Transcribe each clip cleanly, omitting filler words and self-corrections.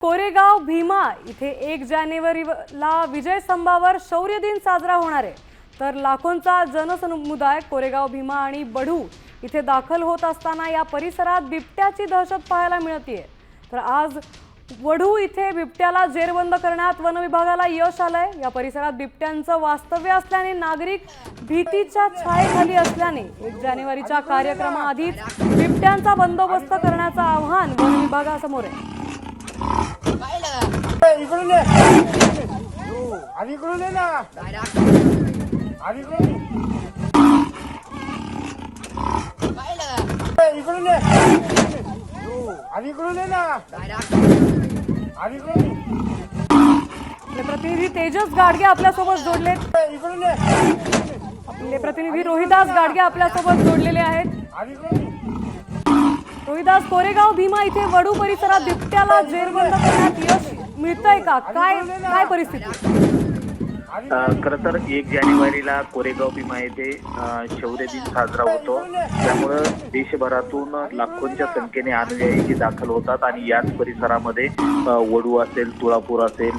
कोरेगाव भीमा इथे 1 जानेवारीला विजय स्तंभावर शौर्य दिन साजरा होणार आहे। तर लाखोंचा जनसमुदाय कोरेगाव भीमा आणि बढू इथे दाखल होत असताना या परिसरात बिबट्याची दहशत पाहायला मिळते। तर आज वढू इथे बिबट्याला जेरबंद करण्यात वन विभागाला यश आलंय। या परिसरात बिबट्यांचं वास्तव्य असल्याने नागरिक भीतीच्या छायेखाली असल्याने 1 जानेवारीच्या कार्यक्रमाआधीच बिबट्यांचा बंदोबस्त करण्याचं आव्हान वन विभागासमोर आहे। इकडून ये आधी इकडून ये ना आधी इकडून इकडून ये आधी इकडून ये ना आधी इकडून आपले प्रतिनिधी तेजस गाडगे आपल्यासोबत जोडले। इकडून ये आपले प्रतिनिधी रोहिदास गाडगे आपल्यासोबत जोडलेले आहेत। आधी इकडून रोहिदास, कोरेगाव भीमा इथे वडू परिसरात बिबट्याला जेरबंद करण्यात यश मिळतंय का? काय परिस्थिती? खरं तर 1 जानेवारीला कोरेगाव भीमा येथे शौर्य दिन साजरा होतो। त्यामुळं देशभरातून लाखोंच्या संख्येने अनुयायी दाखल होतात आणि याच परिसरामध्ये वडू असेल, तुळापूर असेल,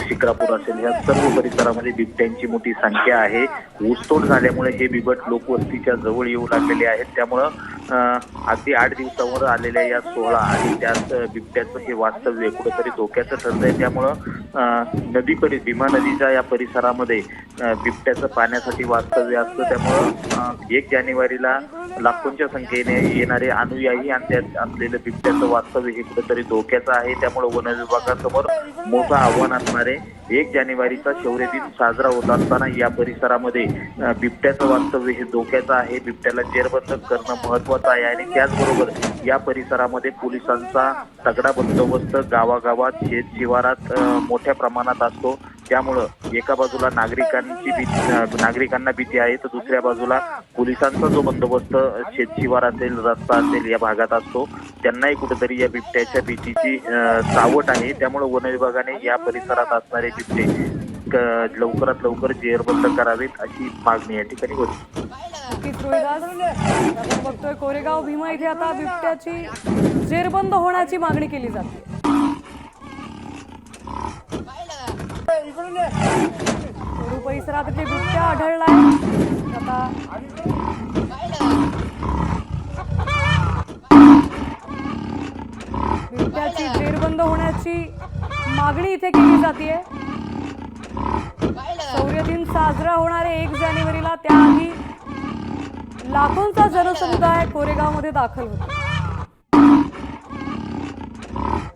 शिक्रापूर असेल, या सर्व परिसरामध्ये बिबट्यांची मोठी संख्या आहे। ऊसतोड झाल्यामुळे हे बिबट लोकवस्तीच्या जवळ येऊ लागलेले आहेत। त्यामुळं अगदी 8 दिवसावर आलेल्या या 16 आणि त्यात बिबट्याचं हे वास्तव्य कुठेतरी धोक्याचं ठरलंय। त्यामुळं भीमा नदीच्या या परिसरामध्ये बिबट्याचं पाण्यासाठी वास्तव्य असतं। त्यामुळं 1 जानेवारीला लाखोंच्या संख्येने येणारे अनुयायी आणि त्यात असलेलं बिबट्याचं वास्तव्य हे कुठेतरी धोक्याचं आहे। त्यामुळे वन विभागासमोर मोठं आव्हान असणारे 1 जानेवारीचा शौर्य दिन साजरा होत असताना या परिसरामध्ये बिबट्याचं वास्तव्य हे धोक्याचं आहे। बिबट्याला जेरबंद करणं महत्वाचं आहे आणि त्याचबरोबर या परिसरामध्ये पोलिसांचा तगडा बंदोबस्त गावागावात शेत शिवारात मोठ्या प्रमाणात असतो। त्यामुळं एका बाजूला नागरिकांना भीती आहे, तर दुसऱ्या बाजूला पोलिसांचा जो बंदोबस्त शेत शिवार असेल, रस्ता असेल या भागात असतो, त्यांनाही कुठेतरी या बिबट्याच्या भीतीची सावट आहे। त्यामुळे वन विभागाने या परिसरात असणारे बिबटे लवकरात लवकर जेरबंद करावेत अशी मागणी या ठिकाणी होती। आपण बघतोय कोरेगाव भीमा इथे आता बिबट्याची जेरबंद होण्याची मागणी केली जाते। वडू परिसरात इथे बिबट्या आढळलाय। आता बिबट्याची जेरबंद होण्याची मागणी इथे केली जाते। शौर्य दिन साजरा होणार आहे 1 जानेवारीला, त्याआधी लाखोंचा जनसमुदाय कोरेगाव मध्ये दाखल होतो।